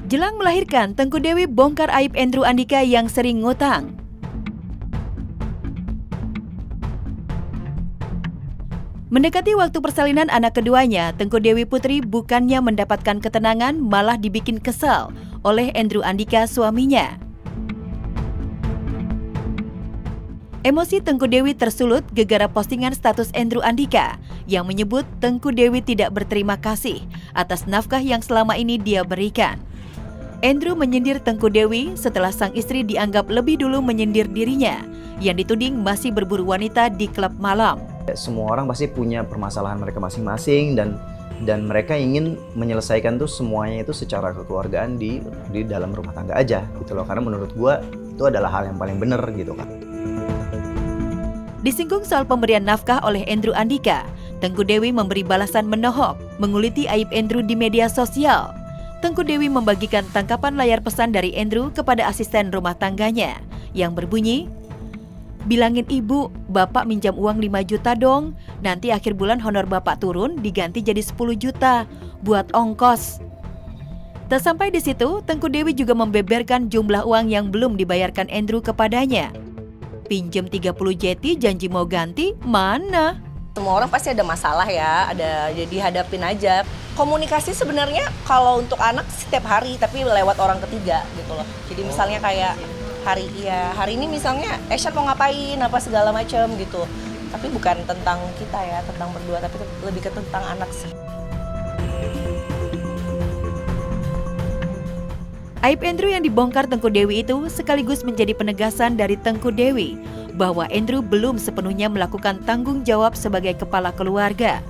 Jelang melahirkan, Tengku Dewi bongkar aib Andrew Andika yang sering ngutang. Mendekati waktu persalinan anak keduanya, Tengku Dewi Putri bukannya mendapatkan ketenangan, malah dibikin kesal oleh Andrew Andika, suaminya. Emosi Tengku Dewi tersulut gegara postingan status Andrew Andika yang menyebut Tengku Dewi tidak berterima kasih atas nafkah yang selama ini dia berikan. Andrew menyindir Tengku Dewi setelah sang istri dianggap lebih dulu menyindir dirinya yang dituding masih berburu wanita di klub malam. Semua orang pasti punya permasalahan mereka masing-masing dan mereka ingin menyelesaikan tuh semuanya itu secara kekeluargaan di dalam rumah tangga aja gitu loh, karena menurut gua itu adalah hal yang paling benar gitu kan. Disinggung soal pemberian nafkah oleh Andrew Andika, Tengku Dewi memberi balasan menohok, menguliti aib Andrew di media sosial. Tengku Dewi membagikan tangkapan layar pesan dari Andrew kepada asisten rumah tangganya yang berbunyi, "Bilangin ibu, bapak minjam uang 5 juta dong, nanti akhir bulan honor bapak turun diganti jadi 10 juta buat ongkos." Tak sampai di situ, Tengku Dewi juga membeberkan jumlah uang yang belum dibayarkan Andrew kepadanya. Pinjam 30 JT, janji mau ganti, mana? Semua orang pasti ada masalah ya, ada jadi hadapin aja. Komunikasi sebenarnya kalau untuk anak setiap hari, tapi lewat orang ketiga gitu loh. Jadi misalnya kayak hari ini misalnya Eshan mau ngapain, apa segala macam gitu. Tapi bukan tentang kita ya, tentang berdua, tapi lebih ke tentang anak sih. Aib Andrew yang dibongkar Tengku Dewi itu sekaligus menjadi penegasan dari Tengku Dewi bahwa Andrew belum sepenuhnya melakukan tanggung jawab sebagai kepala keluarga.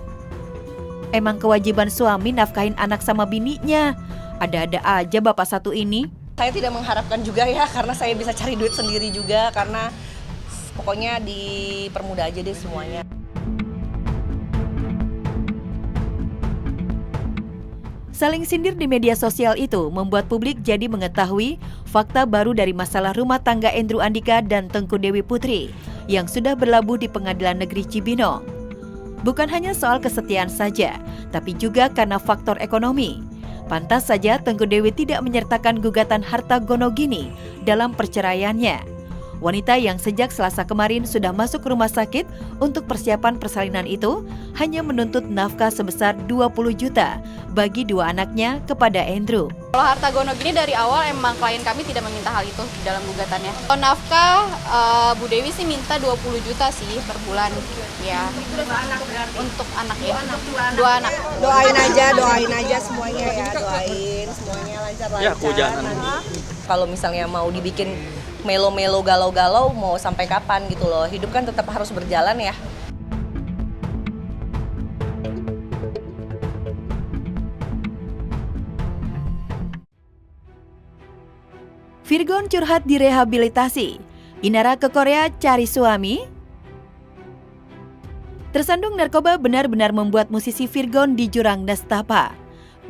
Emang kewajiban suami nafkahin anak sama bininya. Ada-ada aja bapak satu ini. Saya tidak mengharapkan juga ya, karena saya bisa cari duit sendiri juga, karena pokoknya dipermudah aja deh semuanya. Saling sindir di media sosial itu membuat publik jadi mengetahui fakta baru dari masalah rumah tangga Andrew Andika dan Tengku Dewi Putri yang sudah berlabuh di Pengadilan Negeri Cibinong. Bukan hanya soal kesetiaan saja, tapi juga karena faktor ekonomi. Pantas saja Tengku Dewi tidak menyertakan gugatan harta gonogini dalam perceraiannya. Wanita yang sejak Selasa kemarin sudah masuk rumah sakit untuk persiapan persalinan itu hanya menuntut nafkah sebesar 20 juta bagi dua anaknya kepada Andrew. Kalau harta gonogini dari awal emang klien kami tidak meminta hal itu dalam gugatannya. Kalau nafkah, Bu Dewi sih minta 20 juta sih per bulan. Ya. Untuk anak ya. Dua anak. Doain aja semuanya ya, doain semuanya lancar-lancar. Ya, kehujanan. Kalau misalnya mau dibikin melo-melo galau-galau mau sampai kapan gitu loh. Hidup kan tetap harus berjalan ya. Virgon curhat direhabilitasi. Inara ke Korea cari suami. Tersandung narkoba benar-benar membuat musisi Virgon di jurang nestapa.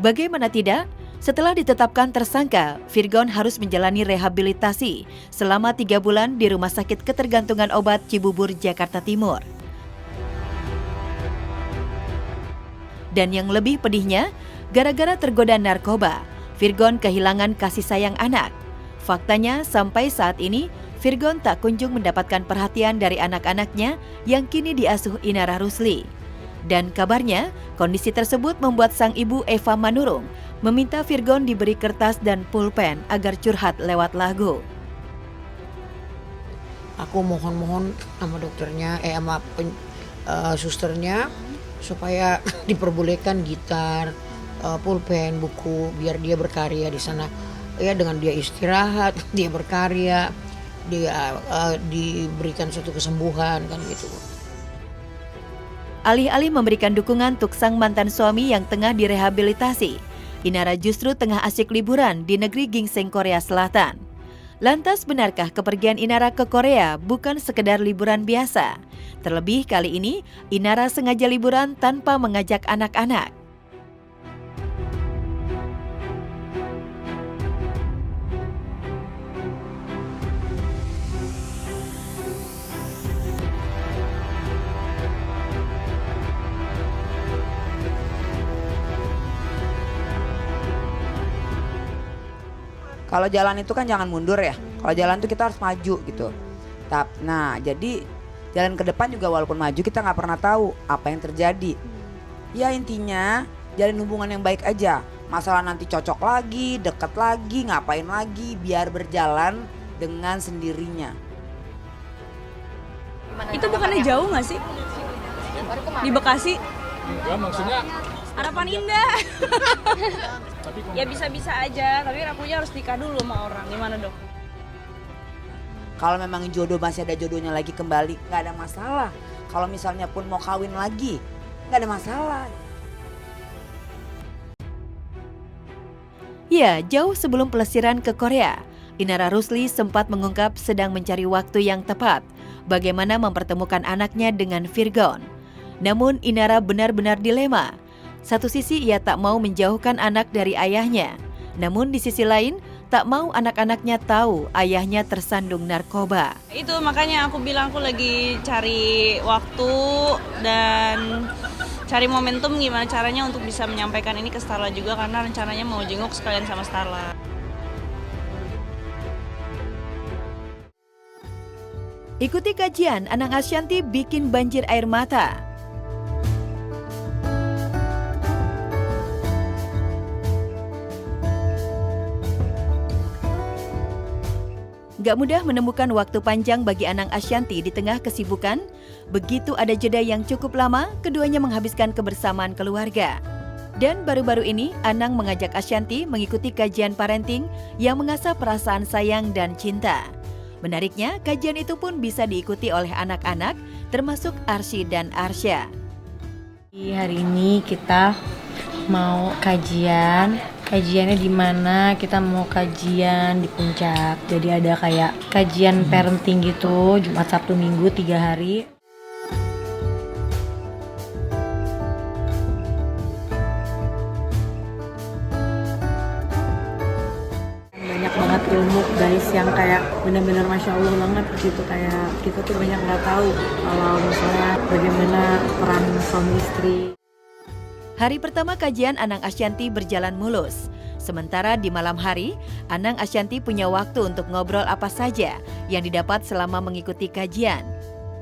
Bagaimana tidak? Setelah ditetapkan tersangka, Virgon harus menjalani rehabilitasi selama 3 bulan di Rumah Sakit Ketergantungan Obat Cibubur, Jakarta Timur. Dan yang lebih pedihnya, gara-gara tergoda narkoba, Virgon kehilangan kasih sayang anak. Faktanya, sampai saat ini, Virgon tak kunjung mendapatkan perhatian dari anak-anaknya yang kini diasuh Inara Rusli. Dan kabarnya, kondisi tersebut membuat sang ibu Eva Manurung meminta Virgon diberi kertas dan pulpen agar curhat lewat lagu. Aku mohon sama dokternya, sama susternya supaya diperbolehkan gitar, pulpen, buku, biar dia berkarya di sana. Ya dengan dia istirahat, dia berkarya, dia diberikan suatu kesembuhan kan gitu. Alih-alih memberikan dukungan untuk sang mantan suami yang tengah direhabilitasi, Inara justru tengah asyik liburan di negeri gingseng Korea Selatan. Lantas benarkah kepergian Inara ke Korea bukan sekedar liburan biasa? Terlebih kali ini, Inara sengaja liburan tanpa mengajak anak-anak. Kalau jalan itu kan jangan mundur ya. Kalau jalan tuh kita harus maju gitu. Nah, jadi jalan ke depan juga walaupun maju kita nggak pernah tahu apa yang terjadi. Ya intinya jalin hubungan yang baik aja. Masalah nanti cocok lagi, deket lagi, ngapain lagi, biar berjalan dengan sendirinya. Itu bukannya jauh nggak sih? Di Bekasi? Enggak, maksudnya Harapan Indah. Ya bisa-bisa aja, tapi akunya harus nikah dulu sama orang. Gimana dok? Kalau memang jodoh masih ada jodohnya lagi kembali, nggak ada masalah. Kalau misalnya pun mau kawin lagi, nggak ada masalah. Ya, jauh sebelum pelesiran ke Korea, Inara Rusli sempat mengungkap sedang mencari waktu yang tepat bagaimana mempertemukan anaknya dengan Virgon. Namun Inara benar-benar dilema. Satu sisi ia tak mau menjauhkan anak dari ayahnya, namun di sisi lain tak mau anak-anaknya tahu ayahnya tersandung narkoba. Itu makanya aku bilang aku lagi cari waktu dan cari momentum gimana caranya untuk bisa menyampaikan ini ke Starla juga, karena rencananya mau jenguk sekalian sama Starla. Ikuti kajian Anang Ashanty bikin banjir air mata. Gak mudah menemukan waktu panjang bagi Anang Ashanty di tengah kesibukan. Begitu ada jeda yang cukup lama, keduanya menghabiskan kebersamaan keluarga. Dan baru-baru ini, Anang mengajak Ashanty mengikuti kajian parenting yang mengasah perasaan sayang dan cinta. Menariknya, kajian itu pun bisa diikuti oleh anak-anak, termasuk Arsy dan Arsya. Hari ini kita mau kajiannya di mana? Kita mau kajian di Puncak. Jadi ada kayak kajian parenting gitu, Jumat, Sabtu, Minggu 3 hari. Banyak banget ilmu guys yang kayak benar-benar Masya Allah banget gitu, kayak kita tuh banyak nggak tahu kalau misalnya bagaimana peran suami istri. Hari pertama kajian Anang Ashanty berjalan mulus. Sementara di malam hari, Anang Ashanty punya waktu untuk ngobrol apa saja yang didapat selama mengikuti kajian.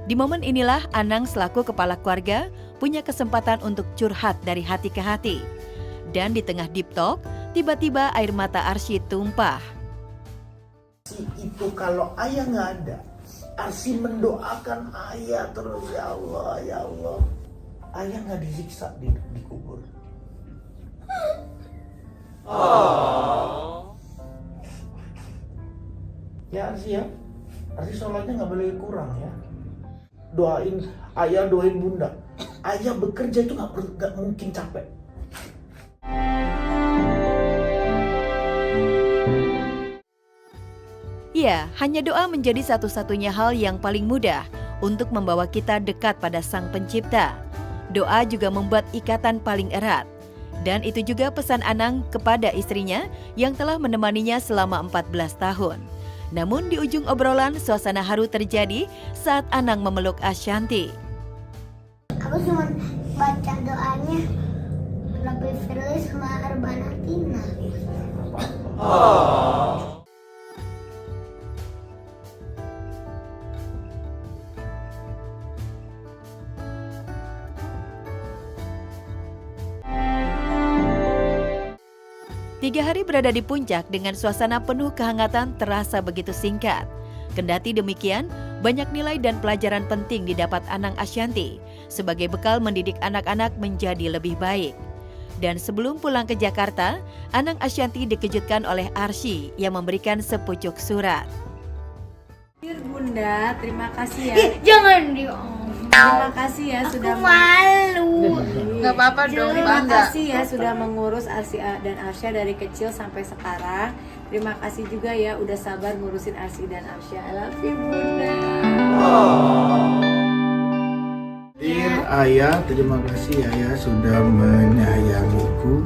Di momen inilah Anang selaku kepala keluarga punya kesempatan untuk curhat dari hati ke hati. Dan di tengah deep talk, tiba-tiba air mata Arsy tumpah. Itu kalau ayah nggak ada, Arsy mendoakan ayah terus, ya Allah, ya Allah. Ayah nggak disiksa di kubur. Ya Arsy ya, Arsy sholatnya nggak boleh kurang ya. Doain ayah, doain bunda. Ayah bekerja itu nggak mungkin capek. Ya, hanya doa menjadi satu-satunya hal yang paling mudah untuk membawa kita dekat pada Sang Pencipta. Doa juga membuat ikatan paling erat. Dan itu juga pesan Anang kepada istrinya yang telah menemaninya selama 14 tahun. Namun di ujung obrolan, suasana haru terjadi saat Anang memeluk Ashanty. Aku cuma baca doanya lebih Firly sama Arbanatina. Oh. 3 hari berada di puncak dengan suasana penuh kehangatan terasa begitu singkat. Kendati demikian, banyak nilai dan pelajaran penting didapat Anang Ashanty sebagai bekal mendidik anak-anak menjadi lebih baik. Dan sebelum pulang ke Jakarta, Anang Ashanty dikejutkan oleh Arsy yang memberikan sepucuk surat. Bunda, terima kasih ya. Jangan diomong. Terima kasih ya sudah malu. Nggak apa-apa dong, Terima kasih ya sudah mengurus Arsy dan Arsya dari kecil sampai sekarang. Terima kasih juga ya udah sabar ngurusin Arsy dan Arsya. I love you, Bunda. Dear Ayah, terima kasih Ayah sudah menyayangiku.